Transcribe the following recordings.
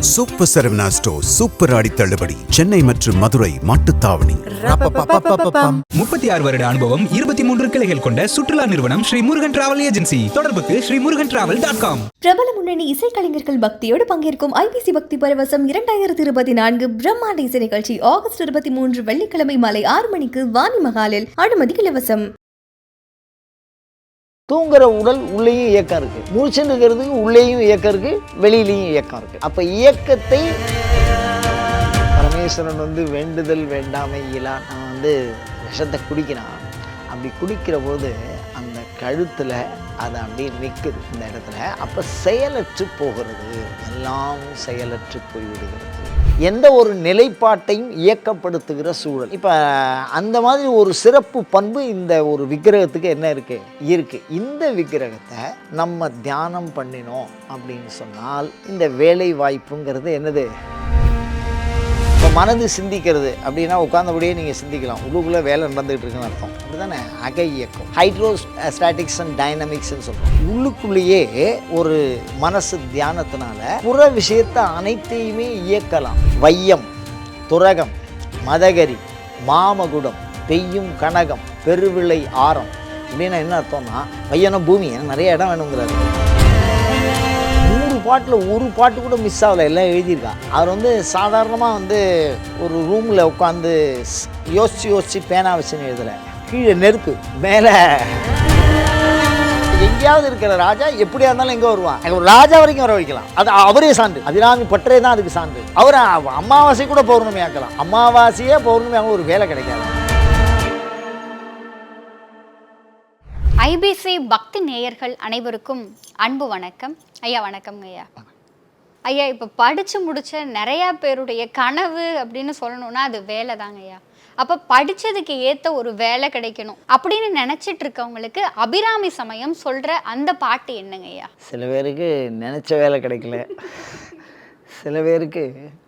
Super Saravana store super ஆடி தள்ளுபடி சென்னை மற்றும் மதுரை மாட்டுத்தாவணி. 36 வருட அனுபவம், 23 கிளைகள் கொண்ட சுற்றுலா நிறுவனம் ஸ்ரீ முருகன் டிராவல் ஏஜென்சி. தொடர்புக்கு sreemurugantravel.com. பிரபல முன்னணி இசைக்கலைஞர்கள் பக்தியோடு பங்கேற்கும் ஐபிசி பக்தி பரவசம் 2024 பிரம்மாண்ட இசை நிகழ்ச்சி ஆகஸ்ட் 23 வெள்ளிக்கிழமை மாலை 6 மணிக்கு வாணி மகாலில். அனுமதி இலவசம். தூங்குற உடல் உள்ளேயும் இயக்கம் இருக்கு, முழிச்சுட்டு இருக்கிறதுக்கு உள்ளேயும் இயக்கம் இருக்கு, வெளியிலையும் இயக்கம் இருக்கு. அப்ப இயக்கத்தை பரமேஸ்வரன் வேண்டுதல் வேண்டாமை இயலான் விஷத்தை குடிக்கிறான். அப்படி குடிக்கிற போது அந்த கழுத்துல அது அப்படியே நிற்குது இந்த இடத்துல. அப்ப செயலற்று போகிறது, எல்லாம் செயலற்று போய்விடுகிறது. எந்த ஒரு நிலைப்பாட்டையும் இயக்கப்படுத்துகிற சூழல். இப்போ அந்த மாதிரி ஒரு சிறப்பு பண்பு இந்த ஒரு விக்கிரகத்துக்கு என்ன இருக்கு. இந்த விக்கிரகத்தை நம்ம தியானம் பண்ணினோம் அப்படின்னு சொன்னால் இந்த வேலை வாய்ப்புங்கிறது என்னது? இப்போ மனது சிந்திக்கிறது அப்படின்னா உட்கார்ந்தபடியே நீங்கள் சிந்திக்கலாம், உள்ளுக்குள்ளே வேலை நடந்துகிட்டு இருக்குன்னு அர்த்தம். அப்படிதானே அக இயக்கம், ஹைட்ரோஸ்டாட்டிக்ஸ் அண்ட் டைனமிக்ஸ்ன்னு சொல்கிறோம். உள்ளுக்குள்ளேயே ஒரு மனசு தியானத்தினால புற விஷயத்தை அனைத்தையுமே இயக்கலாம். வையம், துரகம், மதகரி, மாமகுடம், பெய்யும் கனகம், பெருவிளை ஆரம் அப்படின்னா என்ன அர்த்தம்னா, வையன பூமி நிறைய இடம் வேணுங்கிறாரு. பாட்டில் ஒரு பாட்டு கூட மிஸ் ஆகலை, எல்லாம் எழுதியிருக்கா. அவர் சாதாரணமாக ஒரு ரூமில் உட்காந்து யோசித்து பேனா வச்சுன்னு எழுதலை. கீழே நெருப்பு, மேலே எங்கேயாவது இருக்கிற ராஜா எப்படியா இருந்தாலும் எங்கே வருவான், ஒரு ராஜா வரைக்கும் வர வைக்கலாம். அது அவரே சான்று, அபிராமி பற்றே தான் அதுக்கு சான்று. அவர் அமாவாசை கூட பௌர்ணமி ஆக்கலாம், அமாவாசையே பௌர்ணமி ஆக ஒரு வேலை கிடைக்காது. ஐபிசி பக்தி நேயர்கள் அனைவருக்கும் அன்பு வணக்கம். ஐயா வணக்கம் ஐயா. ஐயா, இப்போ படித்து முடித்த நிறையா பேருடைய கனவு அப்படின்னு சொல்லணும்னா அது வேலை தாங்க ஐயா. அப்போ படித்ததுக்கு ஏற்ற ஒரு வேலை கிடைக்கணும் அப்படின்னு நினச்சிட்டு இருக்கவங்களுக்கு அபிராமி சமயம் சொல்கிற அந்த பாட்டு என்னங்க ஐயா? சில பேருக்கு நினச்ச வேலை கிடைக்கல, சில பேருக்கு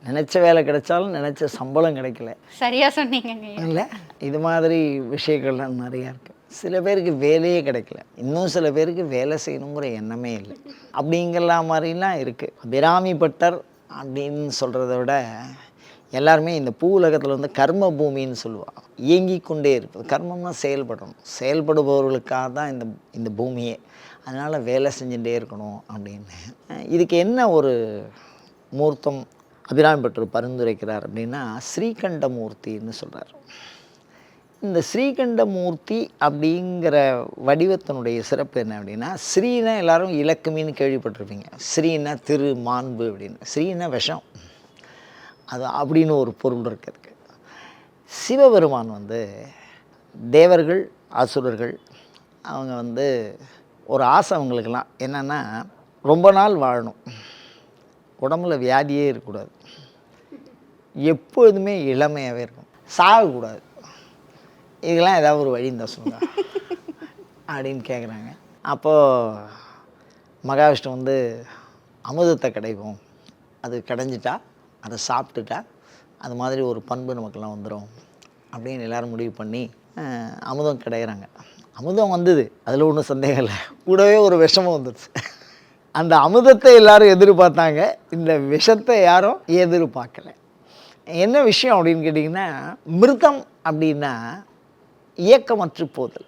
நினச்ச வேலை கிடைச்சாலும் நினச்ச சம்பளம் கிடைக்கல. சரியாக சொன்னீங்க இல்லை, இது மாதிரி விஷயங்கள்லாம் நிறையா இருக்குது. சில பேருக்கு வேலையே கிடைக்கல, இன்னும் சில பேருக்கு வேலை செய்யணுங்கிற எண்ணமே இல்லை. அப்படிங்கிற மாதிரிலாம் இருக்குது. அபிராமி பட்டர் அப்படின்னு சொல்கிறத விட எல்லாருமே இந்த பூ உலகத்தில் கர்ம பூமின்னு சொல்லுவாள். இயங்கி கொண்டே இருப்பது, கர்மம்னா செயல்படணும், செயல்படுபவர்களுக்காக தான் இந்த பூமியே. அதனால் வேலை செஞ்சுட்டே இருக்கணும் அப்படின்னு. இதுக்கு என்ன ஒரு மூர்த்தம் அபிராமி பட்டர் பரிந்துரைக்கிறார் அப்படின்னா, ஸ்ரீகண்டமூர்த்தின்னு சொல்கிறார். இந்த ஸ்ரீகண்டமூர்த்தி அப்படிங்கிற வடிவத்தினுடைய சிறப்பு என்ன அப்படின்னா, ஸ்ரீனா எல்லாரும் இலக்குமின்னு கேள்விப்பட்டிருப்பீங்க. ஸ்ரீனா திரு, மாண்பு அப்படின்னு. ஸ்ரீனா விஷம், அது அப்படின்னு ஒரு பொருள் இருக்கிறதுக்கு. சிவபெருமான் தேவர்கள், அசுரர்கள் அவங்க ஒரு ஆசை அவங்களுக்கெல்லாம் என்னென்னா, ரொம்ப நாள் வாழணும், உடம்புல வியாதியே இருக்கக்கூடாது, எப்பொழுதுமே இளமையாகவே இருக்கும், சாகக்கூடாது. இதெல்லாம் ஏதாவது ஒரு வழி இருந்தால் சொல்லுங்க அப்படின்னு கேட்குறாங்க. அப்போது மகாவிஷ்ணு அமுதத்தை கிடைக்கும், அது கிடைஞ்சிட்டா, அதை சாப்பிட்டுட்டா அது மாதிரி ஒரு பண்பு நமக்கெல்லாம் வந்துடும் அப்படின்னு எல்லோரும் முடிவு பண்ணி அமுதம் கிடைக்கிறாங்க. அமுதம் வந்தது, அதில் ஒன்றும் சந்தேகம் இல்லை. கூடவே ஒரு விஷமும் வந்துடுச்சு. அந்த அமுதத்தை எல்லோரும் எதிர்பார்த்தாங்க, இந்த விஷத்தை யாரும் எதிர்பார்க்கலை. என்ன விஷயம் அப்படின்னு கேட்டிங்கன்னா, மிருதம் அப்படின்னா இயக்கமற்று போதல்.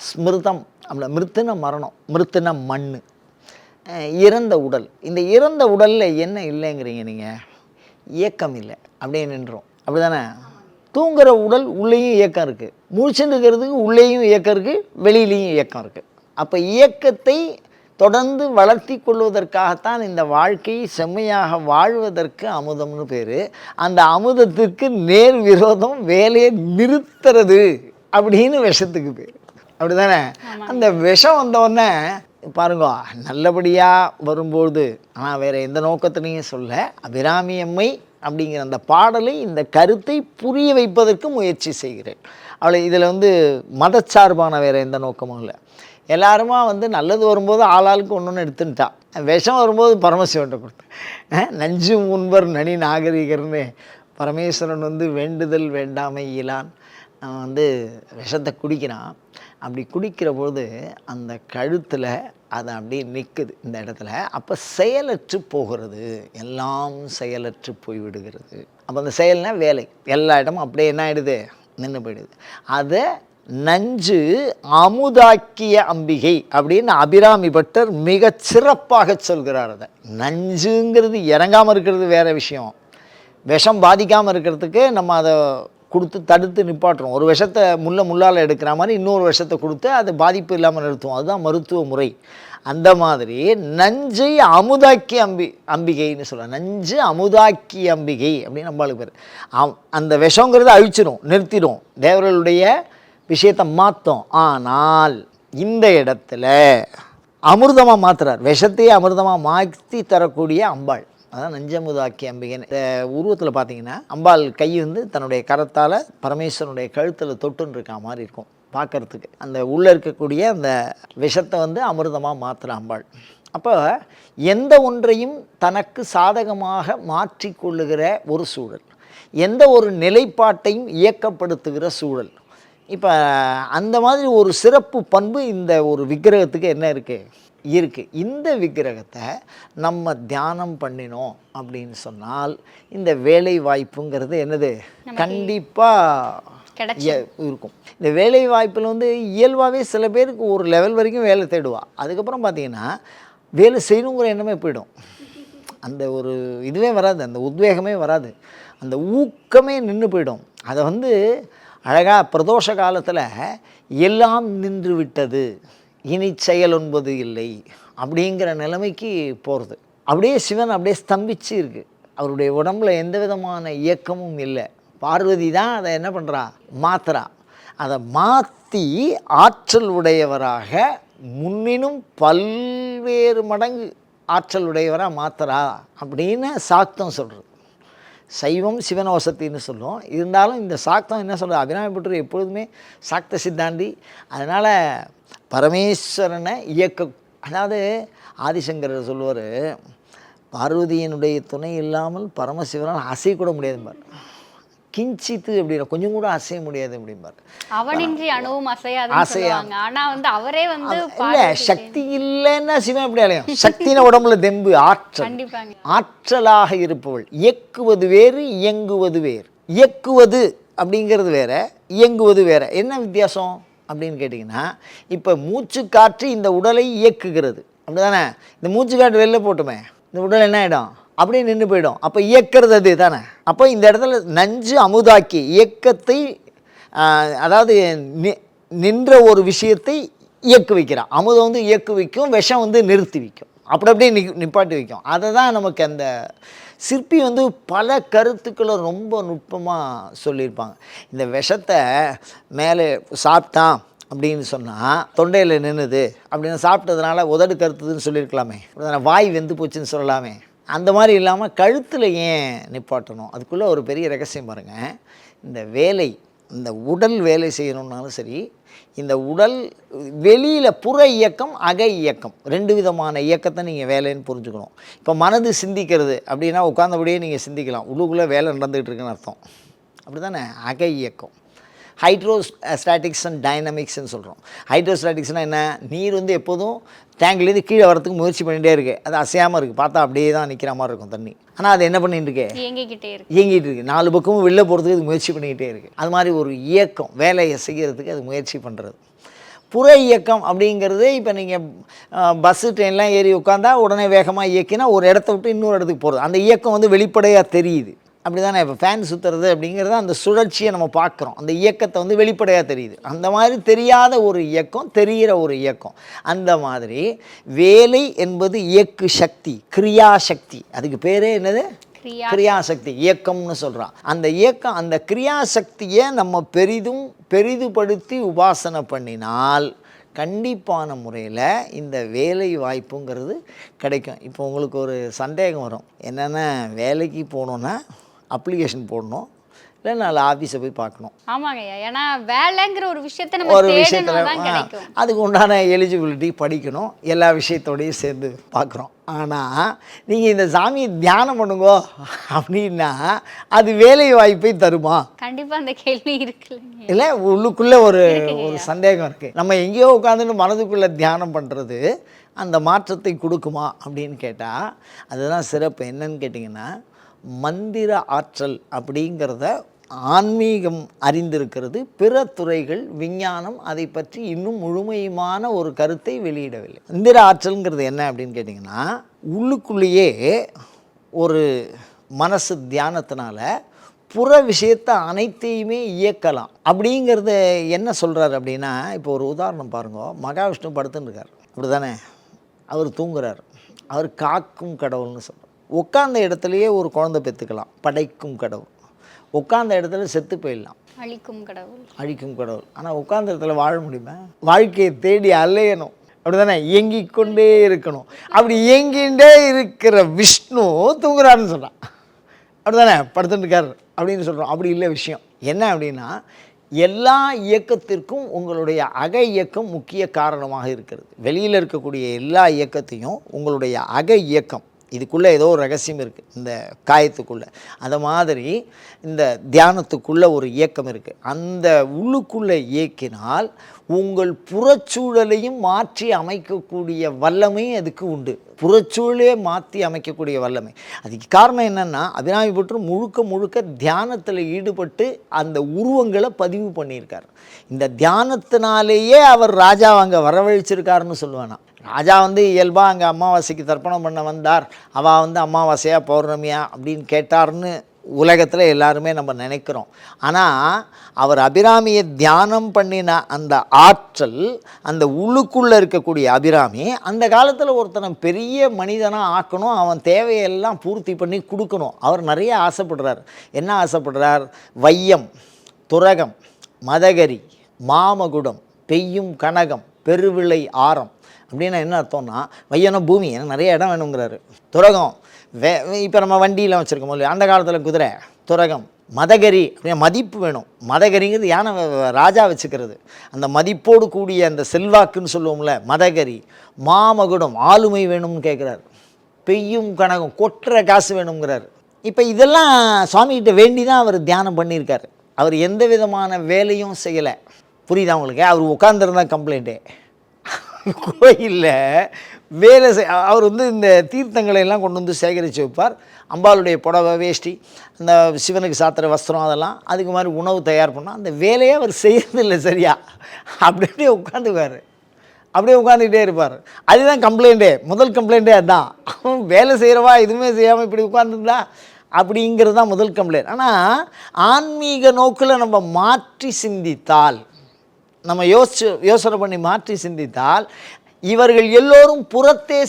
ஸ்மிருதம் அப்படின்னா மிருத்துன மரணம், மிருத்துன மண், இறந்த உடல். இந்த இறந்த உடலில் என்ன இல்லைங்கிறீங்க நீங்கள்? இயக்கம் இல்லை, அப்படியே நின்றோம். அப்படி தானே? தூங்குற உடல் உள்ளேயும் இயக்கம் இருக்குது, முழிச்சுட்டு இருக்கிறதுக்கு உள்ளேயும் இயக்கம் இருக்குது, வெளியிலையும் இயக்கம் இருக்குது. அப்போ இயக்கத்தை தொடர்ந்து வளர்த்தி கொள்வதற்காகத்தான் இந்த வாழ்க்கையை செம்மையாக வாழ்வதற்கு அமுதம்னு பேர். அந்த அமுதத்துக்கு நேர் விரோதம் வேலையை நிறுத்துறது அப்படின்னு விஷத்துக்கு பேர். அப்படி தானே? அந்த விஷம் வந்தோடனே பாருங்க, நல்லபடியாக வரும்போது, ஆனால் வேறு எந்த நோக்கத்திலையும் சொல்ல, அபிராமி அம்மை அப்படிங்கிற அந்த பாடலை, இந்த கருத்தை புரிய வைப்பதற்கு முயற்சி செய்கிறேன். அவளை இதில் மதச்சார்பான வேறு எந்த நோக்கமும் இல்லை. எல்லாருமா நல்லது வரும்போது ஆளாளுக்கு ஒன்று ஒன்று எடுத்துட்டான். விஷம் வரும்போது பரமசிவன்ட்ட கொடுத்தேன். நஞ்சு முன்பர் நனி நாகரிகர்னு பரமேஸ்வரன் வேண்டுதல் வேண்டாமை இயலான் விஷத்தை குடிக்கிறான். அப்படி குடிக்கிற போது அந்த கழுத்தில் அது அப்படியே நிற்குது இந்த இடத்துல. அப்போ செயலற்று போகிறது, எல்லாம் செயலற்று போய்விடுகிறது. அப்போ அந்த செயல்னா வேலை, எல்லா இடமும் அப்படியே என்ன ஆகிடுது, நின்று போயிடுது. அதை நஞ்சு அமுதாக்கிய அம்பிகை அப்படின்னு அபிராமி பட்டர் மிக சிறப்பாக சொல்கிறார். அதை நஞ்சுங்கிறது இறங்காமல் இருக்கிறது வேறு விஷயம், விஷம் பாதிக்காமல் இருக்கிறதுக்கு நம்ம அதை கொடுத்து தடுத்து நிப்பாட்டுறோம். ஒரு விஷத்தை முள்ளால் எடுக்கிற மாதிரி இன்னொரு விஷத்தை கொடுத்து அது பாதிப்பு இல்லாமல் நிறுத்துவோம். அதுதான் மருத்துவ முறை. அந்த மாதிரி நஞ்சை அமுதாக்கி அம்பிகைன்னு சொல்லுவாங்க. நஞ்சு அமுதாக்கி அம்பிகை அப்படின்னு நம்மளுக்கு பேர். அந்த விஷங்கிறத அழிச்சிடும், நிறுத்திடும், தேவர்களுடைய விஷயத்தை மாற்றும். ஆனால் இந்த இடத்துல அமிர்தமாக மாற்றுறார், விஷத்தையே அமிர்தமாக மாற்றி தரக்கூடிய அம்பாள். அதான் நஞ்சமுதாக்கி அம்பிகைன்னு. இந்த உருவத்தில் பார்த்தீங்கன்னா அம்பாள் கை வந்து தன்னுடைய கரத்தால் பரமேஸ்வரனுடைய கழுத்தில் தொட்டுன்னு இருக்கா மாதிரி இருக்கும் பார்க்குறதுக்கு. அந்த உள்ளே இருக்கக்கூடிய அந்த விஷத்தை வந்து அமிர்தமாக மாற்றுற அம்பாள். அப்போ எந்த ஒன்றையும் தனக்கு சாதகமாக மாற்றிக்கொள்ளுகிற ஒரு சூழல், எந்த ஒரு நிலைப்பாட்டையும் இயக்கப்படுத்துகிற சூழல். இப்போ அந்த மாதிரி ஒரு சிறப்பு பண்பு இந்த ஒரு விக்கிரகத்துக்கு என்ன இருக்குது? இந்த விக்கிரகத்தை நம்ம தியானம் பண்ணினோம் அப்படின்னு சொன்னால் இந்த வேலை வாய்ப்புங்கிறது என்னது கண்டிப்பாக இருக்கும். இந்த வேலை வாய்ப்பில் வந்து இயல்பாகவே சில பேருக்கு ஒரு லெவல் வரைக்கும் வேலை தேடுவா, அதுக்கப்புறம் பார்த்திங்கன்னா வேலை செய்யணுங்கிற எண்ணமே போயிடும். அந்த ஒரு இதுவே வராது, அந்த உத்வேகமே வராது, அந்த ஊக்கமே நின்று போயிடும். அதை வந்து அழகாக பிரதோஷ காலத்தில் எல்லாம் நின்று விட்டது, இனி செயல் என்பது இல்லை அப்படிங்கிற நிலைமைக்கு போகிறது. அப்படியே சிவன் அப்படியே ஸ்தம்பிச்சு இருக்குது, அவருடைய உடம்புல எந்த விதமான இயக்கமும் இல்லை. பார்வதி தான் அதை என்ன பண்ணுறா, மாத்துறா. அதை மாற்றி ஆற்றல் உடையவராக முன்னினும் பல்வேறு மடங்கு ஆற்றல் உடையவராக மாத்துறா அப்படின்னு சாக்தம் சொல்கிறது. சைவம் சிவனோசத்தின்னு சொல்லுவோம். இருந்தாலும் இந்த சாக்தம் என்ன சொல்கிறது, அபிராமி பட்டர் எப்பொழுதுமே சாக்த சித்தாந்தி. அதனால் பரமேஸ்வரனை அதாவது ஆதிசங்கரர் சொல்லுவார், பார்வதியினுடைய துணை இல்லாமல் பரமசிவனால் அசையக்கூட முடியாதும்பார். கிஞ்சித்து அப்படின்னா கொஞ்சம் கூட அசைய முடியாது அப்படிம்பார். அவனின்றி அணுவும் அசையாங்க. ஆனா வந்து அவரே வந்து இல்ல சக்தி இல்லைன்னா சிவன் எப்படி அலையும்? சக்தின உடம்புல தெம்பு, ஆற்றல், ஆற்றலாக இருப்பவள். இயக்குவது வேறு, இயங்குவது வேறு. இயக்குவது அப்படிங்கிறது வேற, இயங்குவது வேற. என்ன வித்தியாசம் அப்படின்னு கேட்டிங்கன்னா, இப்போ மூச்சு காற்று இந்த உடலை இயக்குகிறது, அப்படி தானே? இந்த மூச்சு காற்று வெளில போட்டுமே இந்த உடல் என்ன ஆகிடும், அப்படியே நின்று போயிடும். அப்போ இயக்கிறது அது தானே. அப்போ இந்த இடத்துல நஞ்சு அமுதாக்கி இயக்கத்தை, அதாவது நின்ற ஒரு விஷயத்தை இயக்கு வைக்கிறான். அமுதம் வந்து இயக்கு வைக்கும், விஷம் வந்து நிறுத்தி வைக்கும், அப்படி அப்படியே நிப்பாட்டி வைக்கும். அதை தான் நமக்கு அந்த சிற்பி வந்து பல கருத்துக்களை ரொம்ப நுட்பமாக சொல்லியிருப்பாங்க. இந்த விஷத்தை மேலே சாப்பிட்டான் அப்படின்னு சொன்னால் தொண்டையில் நின்றுது அப்படின்னு சாப்பிட்டதுனால உதடு கருத்துதுன்னு சொல்லியிருக்கலாமே, வாய் வெந்து போச்சுன்னு சொல்லலாமே. அந்த மாதிரி இல்லாமல் கழுத்தில் ஏன் நிப்பாட்டணும்? அதுக்குள்ளே ஒரு பெரிய ரகசியம் பாருங்கள். இந்த வேலை, இந்த உடல் வேலை செய்யணுன்னாலும் சரி, இந்த உடல் வெளியில் புற இயக்கம், அக இயக்கம், ரெண்டு விதமான இயக்கத்தை நீங்கள் வேலைன்னு புரிஞ்சுக்கணும். இப்போ மனது சிந்திக்கிறது அப்படின்னா உட்காந்தபடியே நீங்கள் சிந்திக்கலாம், உள்ளுக்குள்ளே வேலை நடந்துகிட்டு இருக்குன்னு அர்த்தம், அப்படி தானே? அக இயக்கம். ஹைட்ரோஸ்டாட்டிக்ஸ் அண்ட் டைனமிக்ஸ்ன்னு சொல்கிறோம். ஹைட்ரோஸ்டாட்டிக்ஸ்னால் என்ன? நீர் வந்து எப்போதும் டேங்க்லேருந்து கீழே வரத்துக்கு முயற்சி பண்ணிகிட்டே இருக்குது, அது அசையாமல் இருக்குது, பார்த்தா அப்படியே தான் நிற்கிற மாதிரி இருக்கும் தண்ணி. ஆனால் அது என்ன பண்ணிட்டு இருக்கு? இயங்கிட்டு இருக்குது, நாலு பக்கமும் வெளில போகிறதுக்கு அது முயற்சி பண்ணிக்கிட்டே இருக்குது. அது மாதிரி ஒரு இயக்கம், வேலையை செய்கிறதுக்கு அது முயற்சி பண்ணுறது. புற இயக்கம் அப்படிங்கிறது, இப்போ நீங்கள் பஸ்ஸு ட்ரெயின்லாம் ஏறி உட்காந்தா உடனே வேகமாக இயக்கினா ஒரு இடத்த விட்டு இன்னொரு இடத்துக்கு போகிறது, அந்த இயக்கம் வந்து வெளிப்படையாக தெரியுது, அப்படி தானே? இப்போ ஃபேன் சுற்றுறது அப்படிங்கிறது அந்த சுழற்சியை நம்ம பார்க்குறோம், அந்த இயக்கத்தை வந்து வெளிப்படையாக தெரியுது. அந்த மாதிரி தெரியாத ஒரு இயக்கம், தெரிகிற ஒரு இயக்கம். அந்த மாதிரி வேலை என்பது இயக்கு சக்தி, கிரியாசக்தி. அதுக்கு பேரே என்னது? கிரியாசக்தி, இயக்கம்னு சொல்கிறான். அந்த இயக்கம், அந்த கிரியாசக்தியை நம்ம பெரிதுபடுத்தி உபாசனை பண்ணினால் கண்டிப்பான முறையில் இந்த வேலை வாய்ப்புங்கிறது கிடைக்கும். இப்போ உங்களுக்கு ஒரு சந்தேகம் வரும், என்னென்னா வேலைக்கு போகணுன்னா அப்ளிகேஷன் போடணும், இல்லை 4 ஆஃபீஸை போய் பார்க்கணும். ஆமாங்க ஐயா, ஏன்னா வேலைங்கிற ஒரு விஷயத்த நம்ம ஒரு தேடினா தான் விஷயத்தில் கிடைக்கும். அதுக்கு உண்டான எலிஜிபிலிட்டி படிக்கணும், எல்லா விஷயத்தோடையும் சேர்ந்து பார்க்குறோம். ஆனால் நீங்கள் இந்த சாமியை தியானம் பண்ணுங்கோ அப்படின்னா அது வேலை வாய்ப்பை தருமா? கண்டிப்பா அந்த கேள்வி இருக்குல்லைங்க. இல்லை, உள்ளுக்குள்ளே ஒரு சந்தேகம் இருக்குது. நம்ம எங்கேயோ உட்காந்துன்னு மனதுக்குள்ளே தியானம் பண்ணுறது அந்த மாற்றத்தை கொடுக்குமா அப்படின்னு கேட்டால் அதுதான் சிறப்பு. என்னன்னு கேட்டிங்கன்னா, மந்திர ஆற்றல் அப்படிங்கிறத ஆன்மீகம் அறிந்திருக்கிறது, பிற துறைகள் விஞ்ஞானம் அதை பற்றி இன்னும் முழுமையான ஒரு கருத்தை வெளியிடவில்லை. மந்திர ஆற்றல்ங்கிறது என்ன அப்படின்னு கேட்டிங்கன்னா, உள்ளுக்குள்ளேயே ஒரு மனசு தியானத்தினால புற விஷயத்தை அனைத்தையுமே இயக்கலாம் அப்படிங்கிறத என்ன சொல்கிறார் அப்படின்னா, இப்போ ஒரு உதாரணம் பாருங்க. மகாவிஷ்ணு படுத்துன்னு இருக்கார், அப்படி தானே? அவர் தூங்குறார், அவர் காக்கும் கடவுள்னு சொல்கிறார். உட்கார்ந்த இடத்துலையே ஒரு குழந்தை பெற்றுக்கலாம், படைக்கும் கடவுள். உட்கார்ந்த இடத்துல செத்து போயிடலாம், அழிக்கும் கடவுள். அழிக்கும் கடவுள். ஆனால் உட்கார்ந்த இடத்துல வாழ முடியுமா? வாழ்க்கையை தேடி அலையணும், அப்படி தானே? இயங்கிக் கொண்டே இருக்கணும். அப்படி இயங்கிண்டே இருக்கிற விஷ்ணு தூங்குறாருன்னு சொல்கிறான், அப்படி தானே? படுத்துட்டு இருக்கார் அப்படின்னு சொல்கிறோம். அப்படி இல்லை விஷயம். என்ன அப்படின்னா, எல்லா இயக்கத்திற்கும் உங்களுடைய அக இயக்கம் முக்கிய காரணமாக இருக்கிறது. வெளியில் இருக்கக்கூடிய எல்லா இயக்கத்தையும் உங்களுடைய அக இயக்கம், இதுக்குள்ளே ஏதோ ஒரு ரகசியம் இருக்குது இந்த காயத்துக்குள்ளே. அந்த மாதிரி இந்த தியானத்துக்குள்ளே ஒரு இயக்கம் இருக்குது. அந்த உள்ளுக்குள்ளே இயக்கினால் உங்கள் புறச்சூழலையும் மாற்றி அமைக்கக்கூடிய வல்லமை அதுக்கு உண்டு. புறச்சூழலே மாற்றி அமைக்கக்கூடிய வல்லமை. அதுக்கு காரணம் என்னென்னா, அபிராமி பட்டர் முழுக்க முழுக்க தியானத்தில் ஈடுபட்டு அந்த உருவங்களை பதிவு பண்ணியிருக்கார். இந்த தியானத்தினாலேயே அவர் ராஜாவை அங்கே வரவழைச்சிருக்காருன்னு சொல்லுவேன். ராஜா இயல்பாக அங்கே அமாவாசைக்கு தர்ப்பணம் பண்ண வந்தார், அவள் அமாவாசையா பௌர்ணமியா அப்படின்னு கேட்டார்னு உலகத்தில் எல்லாருமே நம்ம நினைக்கிறோம். ஆனால் அவர் அபிராமியை தியானம் பண்ணின அந்த ஆற்றல், அந்த உள்ளுக்குள்ளே இருக்கக்கூடிய அபிராமி, அந்த காலத்தில் ஒருத்தனை பெரிய மனிதனாக ஆக்கணும், அவன் தேவையெல்லாம் பூர்த்தி பண்ணி கொடுக்கணும். அவர் நிறைய ஆசைப்படுறார். என்ன ஆசைப்படுறார்? வையம், துரகம், மதகரி, மாமகுடம், பெய்யும் கனகம், பெருவிளை ஆரம். அப்படின்னா என்ன அர்த்தம்னா, வையன பூமி, எனக்கு நிறைய இடம் வேணுங்கிறாரு. துரகம், இப்போ நம்ம வண்டியில் வச்சுருக்கோம் இல்லையா, அந்த காலத்தில் குதிரை. துரகம், மதகரி அப்படின்னா மதிப்பு வேணும். மதகரிங்கிறது யானை ராஜா வச்சுக்கிறது, அந்த மதிப்போடு கூடிய அந்த செல்வாக்குன்னு சொல்லுவோம்ல, மதகரி. மாமகுடம், ஆளுமை வேணும்னு கேட்குறாரு. பெய்யும் கனகம், கொட்டுற காசு வேணுங்கிறார். இப்போ இதெல்லாம் சுவாமிகிட்ட வேண்டி தான் அவர் தியானம் பண்ணியிருக்காரு. அவர் எந்த விதமான வேலையும் செய்யலை. புரியுதா உங்களுக்கு? அவர் உட்காந்துருந்தா கம்ப்ளைண்ட்டே. கோயிலில் வேலை அவர் இந்த தீர்த்தங்களை எல்லாம் கொண்டு சேகரித்து வைப்பார். அம்பாளுடைய புடவை, வேஷ்டி, அந்த சிவனுக்கு சாத்துற வஸ்திரம், அதெல்லாம் அதுக்கு மாதிரி உணவு தயார் பண்ணால் அந்த வேலையை அவர் செய்யறதில்லை சரியா. அப்படியே உட்காந்துக்குவார், அப்படியே உட்காந்துக்கிட்டே இருப்பார். அதுதான் கம்ப்ளைண்ட்டே, முதல் கம்ப்ளைண்ட்டே அதுதான். அவன் வேலை செய்கிறவா எதுவுமே செய்யாமல் இப்படி உட்காந்துருந்தா அப்படிங்கிறது தான் முதல் கம்ப்ளைண்ட். ஆனால் ஆன்மீக நோக்கில் நம்ம மாற்றி சிந்தித்தால், நம்ம யோசனை பண்ணி மாற்றி சிந்தித்தால், இவர்கள் எல்லோரும் புறத்தே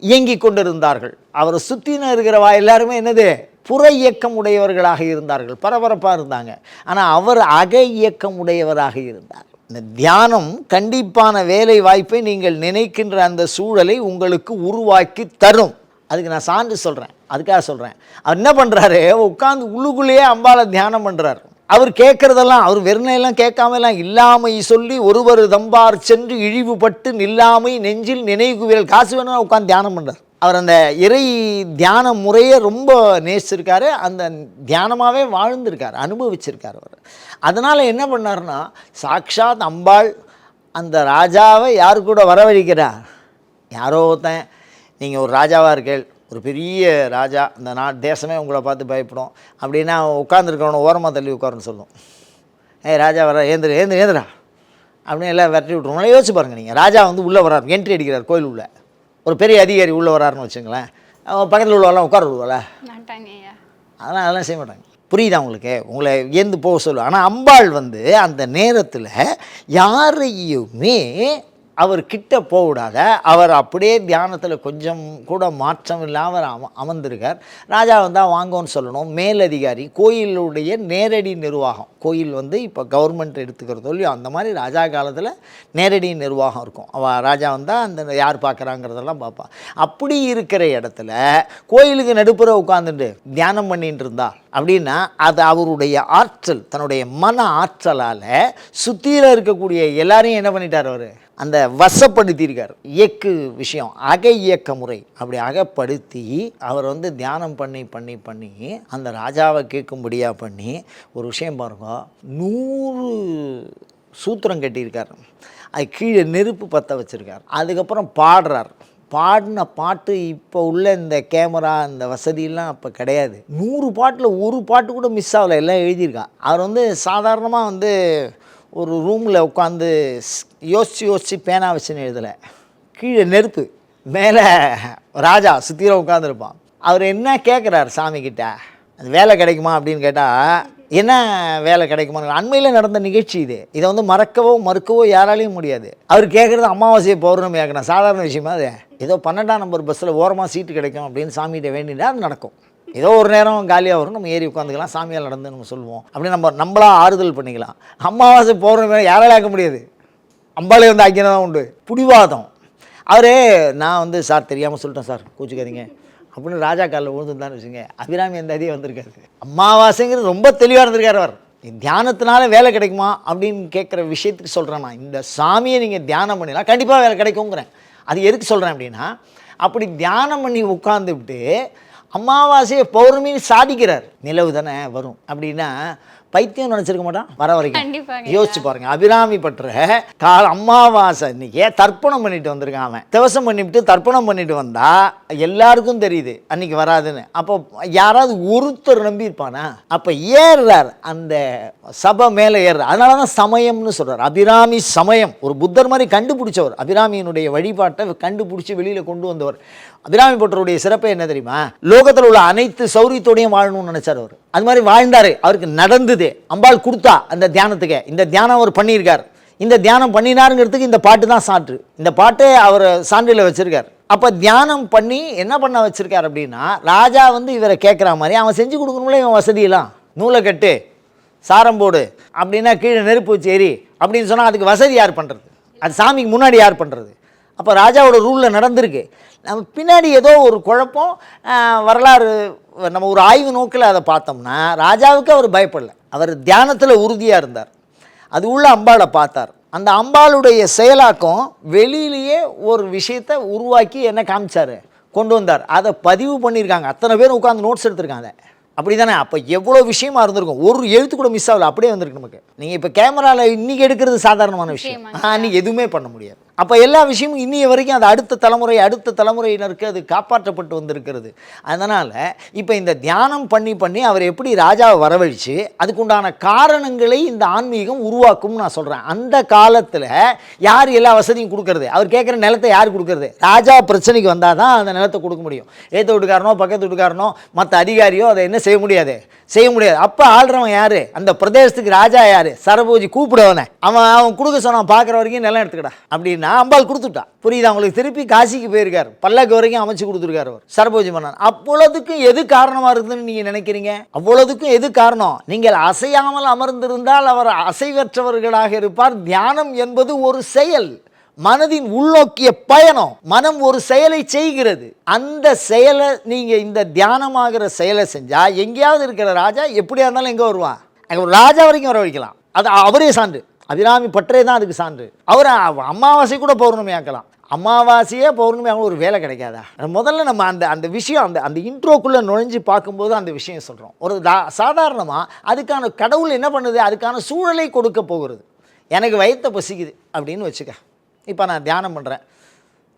இயங்கி கொண்டிருந்தார்கள். அவரை சுற்றின இருக்கிறவா எல்லாருமே என்னது? புற இயக்கம் உடையவர்களாக இருந்தார்கள், பரபரப்பாக இருந்தாங்க. ஆனால் அவர் அக இயக்கம் உடையவராக இருந்தார். இந்த தியானம் கண்டிப்பான வேலை வாய்ப்பை நீங்கள் நினைக்கின்ற அந்த சூழலை உங்களுக்கு உருவாக்கி தரும். அதுக்கு நான் சான்று சொல்கிறேன், அதுக்காக சொல்கிறேன். அவர் என்ன பண்ணுறாரு? உட்காந்து உள்ளுக்குள்ளேயே அம்பாளை தியானம் பண்ணுறார். அவர் கேட்குறதெல்லாம், அவர் வெறுனையெல்லாம் கேட்காமலாம், இல்லாமை சொல்லி ஒருவர் தம்பார் சென்று இழிவுபட்டு நில்லாமை நெஞ்சில் நினைவுவியல், காசு வேணும்னா உட்காந்து தியானம் பண்ணுறார். அவர் அந்த இறை தியான முறையை ரொம்ப நேசிச்சிருக்காரு, அந்த தியானமாகவே வாழ்ந்திருக்கார், அனுபவிச்சிருக்கார் அவர். அதனால் என்ன பண்ணார்னா, சாக்ஷாத் அம்பாள் அந்த ராஜாவை யாரு கூட வரவழைக்கிறார்? யாரோ ஒருத்தன், நீங்கள் ஒரு ராஜாவாக இருக்கீள், ஒரு பெரிய ராஜா, இந்த தேசமே உங்களை பார்த்து பயப்படும் அப்படின்னா உட்காந்துருக்கவனை ஓரமாக தள்ளி உட்காருன்னு சொல்லும். ராஜா வர, ஏந்திரா அப்படின்னு எல்லாம் விரட்டி விட்ருவோம். யோசிச்சு பாருங்கள் நீங்கள், ராஜா உள்ளே வர்றார், என்ட்ரி அடிக்கிறார் கோயில் உள்ள, ஒரு பெரிய அதிகாரி உள்ளே வராருன்னு வச்சுங்களேன், பக்கத்தில் உள்ளவெல்லாம் உட்கார விடுவாள? அதெல்லாம் செய்ய மாட்டாங்க. புரியுதா உங்களுக்கு? உங்களை ஏந்து போக சொல்லுவாள். ஆனால் அம்பாள் அந்த நேரத்தில் யாரையுமே அவர் கிட்ட போகக்கூடாத அவர் அப்படியே தியானத்தில் கொஞ்சம் கூட மாற்றம் இல்லாமல் அவர் அமர்ந்திருக்கார். ராஜா வந்தால் வாங்கன்னு சொல்லணும். மேலதிகாரி கோயிலுடைய நேரடி நிர்வாகம், கோயில் வந்து இப்போ கவர்மெண்ட் எடுத்துக்கிறதோ இல்லையோ அந்த மாதிரி ராஜா காலத்தில் நேரடி நிர்வாகம் இருக்கும். ராஜா வந்தால் அந்த யார் பார்க்குறாங்கிறதெல்லாம் பார்ப்பா. அப்படி இருக்கிற இடத்துல கோயிலுக்கு நடுப்புற உட்காந்துட்டு தியானம் பண்ணிட்டு இருந்தா அப்படின்னா அது அவருடைய ஆற்றல், தன்னுடைய மன ஆற்றலால் சுற்றியில் இருக்கக்கூடிய எல்லாரையும் என்ன பண்ணிட்டார் அவர், அந்த வசப்படுத்தியிருக்கார். இயக்கு விஷயம், அக இயக்க முறை அப்படி அகப்படுத்தி அவர் வந்து தியானம் பண்ணி பண்ணி பண்ணி அந்த ராஜாவை கேட்கும்படியாக பண்ணி ஒரு விஷயம் பாருங்க, 100 சூத்திரம் கட்டியிருக்கார். அது கீழே நெருப்பு பற்ற வச்சுருக்கார். அதுக்கப்புறம் பாடுறார். பாடின பாட்டு இப்போ உள்ள இந்த கேமரா இந்த வசதியெல்லாம் அப்போ கிடையாது. 100 பாட்டில் ஒரு பாட்டு கூட மிஸ் ஆகலை, எல்லாம் எழுதியிருக்கா. அவர் வந்து சாதாரணமாக வந்து ஒரு ரூமில் உட்காந்து யோசித்து பேனா வச்சுன்னு எழுதலை. கீழே நெருப்பு, மேலே ராஜா சுற்றில உட்காந்துருப்பான். அவர் என்ன கேட்குறார் சாமிக்கிட்ட, அது வேலை கிடைக்குமா அப்படின்னு கேட்டால் என்ன வேலை கிடைக்குமா. அண்மையில் நடந்த நிகழ்ச்சி இது. இதை வந்து மறக்கவோ மறுக்கவோ யாராலையும் முடியாது. அவர் கேட்குறது அமாவாசையை பௌர்ணமி ஆக்கணும், சாதாரண விஷயமா அது. ஏதோ 12ஆம் நம்பர் பஸ்ஸில் ஓரமாக சீட்டு கிடைக்கும் அப்படின்னு சாமிகிட்ட வேண்டினா அது நடக்கும். ஏதோ ஒரு நேரம் காலியாக வரும், நம்ம ஏறி உட்காந்துக்கலாம், சாமியால் நடந்து நம்ம சொல்லுவோம், அப்படின்னு நம்மளா ஆறுதல் பண்ணிக்கலாம். அமாவாசை பௌர்ணமி யாராலும் ஆக்க முடியாது, அம்பாலே வந்து ஆக்கினா உண்டு. பிடிவாதம். அவரே நான் வந்து சார் தெரியாமல் சொல்லிட்டேன் சார் கூச்சிக்காதீங்க அப்படின்னு ராஜா காலில் விழுந்துருந்தான்னு வச்சுங்க, அபிராமி அந்த அதிகம் வந்திருக்காரு. அமாவாசைங்கிறது ரொம்ப தெளிவாக இருந்திருக்கார். அவர் தியானத்தினால வேலை கிடைக்குமா அப்படின்னு கேட்குற விஷயத்துக்கு சொல்கிறேன் நான். இந்த சாமியை நீங்கள் தியானம் பண்ணினா கண்டிப்பாக வேலை கிடைக்குங்கிறேன். அது எதுக்கு சொல்கிறேன் அப்படின்னா, அப்படி தியானம் பண்ணி உட்காந்துவிட்டு அமாவாசையை பௌர்ணமின்னு சாதிக்கிறார். நிலவு தானே வரும் அப்படின்னா பைத்தியம் நினச்சிருக்க மாட்டான் வர வரைக்கும். யோசிச்சு பாருங்க, அபிராமி பற்ற அமாவாசை இன்னைக்கு தர்ப்பணம் பண்ணிட்டு வந்திருக்கான். அவன் திவசம் பண்ணிவிட்டு தர்ப்பணம் பண்ணிட்டு வந்தா எல்லாருக்கும் தெரியுது அன்னைக்கு வராதுன்னு. அப்போ யாராவது ஒருத்தர் நம்பி இருப்பானா? அப்போ ஏறுறார், அந்த சபை மேலே ஏறுறார். அதனால தான் சமயம்னு சொல்கிறார். அபிராமி சமயம் ஒரு புத்தர் மாதிரி கண்டுபிடிச்சவர். அபிராமியினுடைய வழிபாட்டை கண்டுபிடிச்சி வெளியில் கொண்டு வந்தவர். அபிராமி பட்டருடைய சிறப்பை என்ன தெரியுமா? லோகத்தில் உள்ள அனைத்து சௌரியத்தோடையும் வாழணும்னு நினைச்சார் அவர். அது மாதிரி வாழ்ந்தாரு, அவருக்கு நடந்தது. அம்பாள் கொடுத்தா அந்த தியானத்துக்கு. இந்த தியானம் அவர் பண்ணியிருக்கார். இந்த தியானம் பண்ணினாருங்கிறதுக்கு இந்த பாட்டு தான் சான்று. இந்த பாட்டை அவர் சான்றில் வச்சிருக்கார். அப்போ தியானம் பண்ணி என்ன பண்ண வச்சிருக்கார் அப்படின்னா, ராஜா வந்து இவரை கேட்குற மாதிரி அவன் செஞ்சு கொடுக்கணும்ல. இவன் வசதியெல்லாம் நூலை கட்டு, சாரம் போடு அப்படின்னா கீழே நெருப்பு வச்சு ஏறி அப்படின்னு சொன்னால் அதுக்கு வசதி யார் பண்ணுறது? அது சாமிக்கு முன்னாடி யார் பண்ணுறது? அப்போ ராஜாவோட ரூலில் நடந்திருக்கு. நம்ம பின்னாடி ஏதோ ஒரு குழப்பம் வரலாறு நம்ம ஒரு ஆய்வு நோக்கில் அதை பார்த்தோம்னா, ராஜாவுக்கு அவர் பயப்படலை. அவர் தியானத்தில் உறுதியாக இருந்தார். அது உள்ள அம்பாளை பார்த்தார். அந்த அம்பாளுடைய செயலாக்கம் வெளியிலேயே ஒரு விஷயத்தை உருவாக்கி என்ன காமிச்சார், கொண்டு வந்தார். அதை பதிவு பண்ணியிருக்காங்க. அத்தனை பேர் உட்காந்து நோட்ஸ் எடுத்திருக்காங்க. அப்படி தானே? அப்போ எவ்வளோ விஷயமா இருந்திருக்கும். ஒரு எழுத்து கூட மிஸ் ஆகல, அப்படியே வந்திருக்கு நமக்கு. நீங்கள் இப்போ கேமராவில் இன்றைக்கி எடுக்கிறது சாதாரணமான விஷயம், அன்றைக்கி எதுவுமே பண்ண முடியாது. அப்போ எல்லா விஷயமும் இன்னைய வரைக்கும் அது அடுத்த தலைமுறையினருக்கு அது காப்பாற்றப்பட்டு வந்திருக்கிறது. அதனால் இப்போ இந்த தியானம் பண்ணி பண்ணி அவர் எப்படி ராஜாவை வரவழைச்சு அதுக்குண்டான காரணங்களை இந்த ஆன்மீகம் உருவாக்கும்னு நான் சொல்கிறேன். அந்த காலத்தில் யார் எல்லா வசதியும் கொடுக்கறது? அவர் கேட்குற நிலத்தை யார் கொடுக்கறது? ராஜா பிரச்சனைக்கு வந்தால் தான் அந்த நிலத்தை கொடுக்க முடியும். ஏற்ற வீட்டுக்காரனோ பக்கத்து வீட்டுக்காரனோ மற்ற அதிகாரியோ அதை என்ன செய்ய முடியாது. அப்போ ஆள்றவன் யார்? அந்த பிரதேசத்துக்கு ராஜா யார்? சரபோஜி கூப்பிடுவனே. அவன் கொடுக்க சொன்னான், பார்க்குற வரைக்கும் நிலம் எடுத்துக்கடா அப்படின்னு அம்பாள் கொடுத்துட்டா. புரியுதா உங்களுக்கு? திருப்பி காசிக்கு போயிருக்கார், பல்லக்கு வரைக்கும் அமைச்சு கொடுத்துருக்காரு அவர் சரபோஜி மன்னன். அவ்வளோதுக்கும் எது காரணமாக இருக்குதுன்னு நீங்கள் நினைக்கிறீங்க? அவ்வளோதுக்கும் எது காரணம்? நீங்கள் அசையாமல் அமர்ந்திருந்தால் அவர் அசைவற்றவர்களாக இருப்பார். தியானம் என்பது ஒரு செயல், மனதின் உள்நோக்கிய பயணம். மனம் ஒரு செயலை செய்கிறது. அந்த செயலை நீங்கள் இந்த தியானமாகிற செயலை செஞ்சால் எங்கேயாவது இருக்கிற ராஜா எப்படியா இருந்தாலும் எங்கே வருவான்? ராஜா வரைக்கும் வர வைக்கலாம். அது அவரே சான்று. அபிராமி பற்றே தான் அதுக்கு சான்று. அவர் அமாவாசை கூட பௌர்ணமி ஆக்கலாம். அமாவாசையே பௌர்ணமி ஆகணும் ஒரு வேலை கிடைக்காதா? முதல்ல நம்ம அந்த விஷயம் அந்த இன்ட்ரோக்குள்ளே நுழைஞ்சு பார்க்கும்போது அந்த விஷயம் சொல்கிறோம். ஒரு சாதாரணமாக அதுக்கான கடவுள் என்ன பண்ணுது? அதுக்கான சூழலை கொடுக்க போகிறது. எனக்கு வயிற்ற பசிக்குது அப்படின்னு வச்சுக்க. இப்போ நான் தியானம் பண்ணுறேன்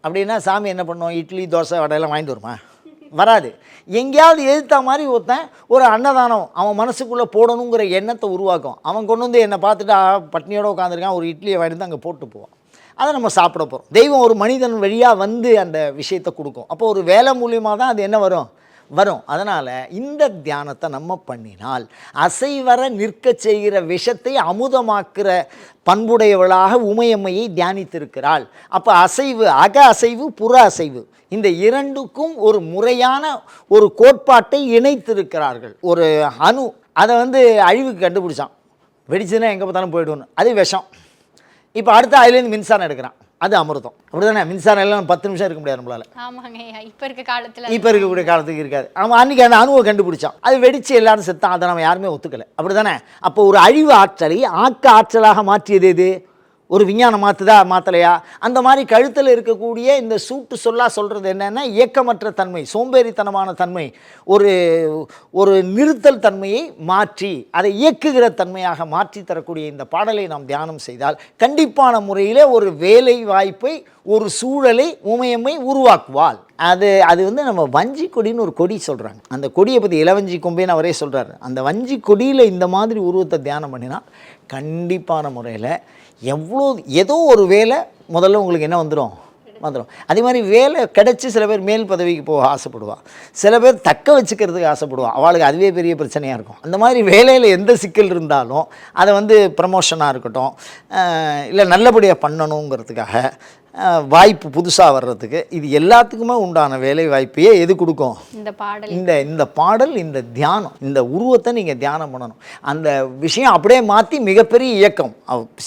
அப்படின்னா சாமி என்ன பண்ணுவோம்? இட்லி தோசை வடையெல்லாம் வாங்கிட்டு வருமா? வராது. எங்கேயாவது எதிர்த்த மாதிரி ஒருத்தன் ஒரு அன்னதானம் அவன் மனசுக்குள்ளே போடணுங்கிற எண்ணத்தை உருவாக்கும். அவன் கொண்டு வந்து என்னை பார்த்துட்டு பட்னியோடு உட்காந்துருக்கான், ஒரு இட்லியை வாங்கிட்டு வந்து அங்கே போட்டு போவான். அதை நம்ம சாப்பிட போகிறோம். தெய்வம் ஒரு மனிதன் வழியாக வந்து அந்த விஷயத்தை கொடுக்கும். அப்போ ஒரு வேலை மூலியமாக தான் அது என்ன வரும்? வரும். அதனால் இந்த தியானத்தை நம்ம பண்ணினால் அசைவர நிற்க செய்கிற விஷத்தை அமுதமாக்குற பண்புடையவளாக உமையம்மையை தியானித்திருக்கிறாள். அப்போ அசைவு, அக அசைவு, புற அசைவு, இந்த இரண்டுக்கும் ஒரு முறையான ஒரு கோட்பாட்டை இணைத்திருக்கிறார்கள். ஒரு அணு அதை அழிவுக்கு கண்டுபிடிச்சான், வெடிச்சுன்னா எங்கே பார்த்தாலும் போய்டுவோன்னு, அது விஷம். இப்போ அடுத்த அதுலேருந்து மின்சாரம் எடுக்கிறான், அது அமிர்தம். அப்படி தானே? மின்சாரம் எல்லாம் 10 நிமிஷம் இருக்க முடியாது நம்மளால். ஆமாங்க, இப்போ இருக்கக்கூடிய காலத்துக்கு இருக்காது. அவன் அன்றைக்கி அந்த அணுவை கண்டுபிடிச்சான், அது வெடித்து எல்லாரும் செத்தான், அதை நம்ம யாருமே ஒத்துக்கலை. அப்படி தானே? அப்போ ஒரு அழிவு ஆற்றலை ஆக்க ஆற்றலாக மாற்றியது எது? ஒரு விஞ்ஞானம் மாற்றலையா? அந்த மாதிரி கழுத்தில் இருக்கக்கூடிய இந்த சூட்டு சொல்கிறது என்னென்னா இயக்கமற்ற தன்மை, சோம்பேறித்தனமான தன்மை, ஒரு நிறுத்தல் தன்மையை மாற்றி அதை இயக்குகிற தன்மையாக மாற்றி தரக்கூடிய இந்த பாடலை நாம் தியானம் செய்தால் கண்டிப்பான முறையில் ஒரு வேலை வாய்ப்பை, ஒரு சூழலை உமையம்மை உருவாக்குவாள். அது நம்ம வஞ்சி கொடின்னு ஒரு கொடி சொல்கிறாங்க. அந்த கொடியை பற்றி இளவஞ்சி கொம்பேன்னு அவரே சொல்கிறாரு. அந்த வஞ்சி கொடியில் இந்த மாதிரி உருவத்தை தியானம் பண்ணினா கண்டிப்பான முறையில் ஏதோ ஒரு வேலை முதல்ல உங்களுக்கு என்ன வந்துடும். அதே மாதிரி வேலை கிடச்சி சில பேர் மேல் பதவிக்கு போக ஆசைப்படுவாள், சில பேர் தக்க வச்சுக்கிறதுக்கு ஆசைப்படுவாள், அவளுக்கு அதுவே பெரிய பிரச்சனையாக இருக்கும். அந்த மாதிரி வேலையில் எந்த சிக்கல் இருந்தாலும் அதை ப்ரமோஷனாக இருக்கட்டும், இல்லை நல்லபடியாக பண்ணணுங்கிறதுக்காக வாய்ப்பு புதுசாக வர்றதுக்கு, இது எல்லாத்துக்குமே உண்டான வேலை வாய்ப்பையே எது கொடுக்கும்? இந்த பாடல், இந்த தியானம், இந்த உருவத்தை நீங்கள் தியானம் பண்ணணும். அந்த விஷயம் அப்படியே மாற்றி மிகப்பெரிய இயக்கம்.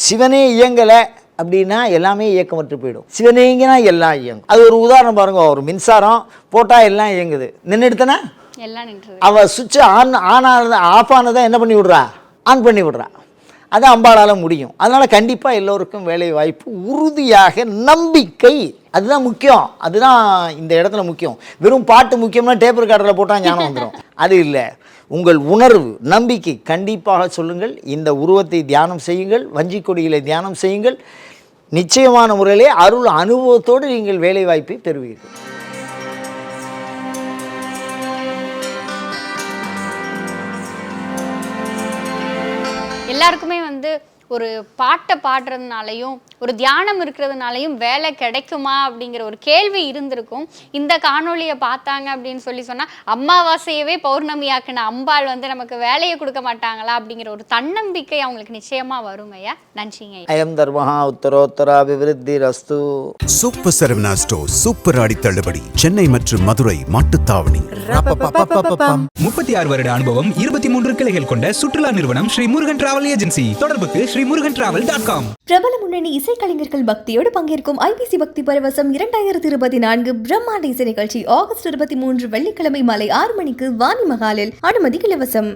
சிவனே இயங்கலை அப்படின்னா எல்லாமே இயக்கமற்று போயிடும். சிவனேங்கன்னா எல்லாம் இயங்கும். அது ஒரு உதாரணம் பாருங்க. ஒரு மின்சாரம் போட்டால் எல்லாம் இயங்குது, நின்றுடுத்தனா அவள் சுவிட்சு ஆஃப் ஆனதை என்ன பண்ணி விட்றா? ஆன் பண்ணி விட்றா. அது அம்பாளால் முடியும். அதனால் கண்டிப்பாக எல்லோருக்கும் வேலை வாய்ப்பு, உறுதியாக நம்பிக்கை, அதுதான் முக்கியம். அதுதான் இந்த இடத்துல முக்கியம். வெறும் பாட்டு முக்கியம்னா டேப் ரெக்கார்டரில் போட்டால் ஞானம் வந்துடும், அது இல்லை. உங்கள் உணர்வு, நம்பிக்கை கண்டிப்பாக சொல்லுங்கள். இந்த உருவத்தை தியானம் செய்யுங்கள், வஞ்சி கொடியில் தியானம் செய்யுங்கள். நிச்சயமான முறையிலே அருள் அனுபவத்தோடு நீங்கள் வேலை வாய்ப்பை பெறுவீர்கள். எல்லாருக்குமே ஒரு பாட்டை பாடுறதுனாலையும் ஒரு தியானம் இருக்கிறதுனாலையும் வேலை கிடைக்குமா அப்படிங்கிற ஒரு கேள்வி இருந்திருக்கும். இந்த காணொலியை பார்த்தாங்க அப்படின்னு சொன்னால் அமாவாசையவே பௌர்ணமியாக்குன அம்பாள் நமக்கு வேலையை கொடுக்க மாட்டாங்களா அப்படிங்கிற ஒரு தன்னம்பிக்கை அவங்களுக்கு நிச்சயமாக வருங்கய்யா. நன்றிங்க. அயம் தர்மஹா உத்தரோத்தராபிவிருத்தி ரஸ்து. சூப்பர் சரவணா ஸ்டோர் சூப்பர் ஆடி தள்ளுபடி, சென்னை மற்றும் மதுரை மாட்டுத்தாவணி. 36 வருட அனுபவம், 23 கிளைகள் கொண்ட சுற்றுலா நிறுவனம் ஸ்ரீ முருகன் டிராவல் ஏஜென்சி. தொடர்புக்கு ஸ்ரீமுருகன்டிராவல்.com. பிரபல முன்னணி இசைக்கலைஞர்கள் பக்தியோடு பங்கேற்கும் ஐபிசி பக்தி பரவசம் 2024 பிரம்மாண்ட இசை நிகழ்ச்சி ஆகஸ்ட் 23 வெள்ளிக்கிழமை மாலை 6 மணிக்கு வாணி மகாலில். அனுமதி இலவசம்.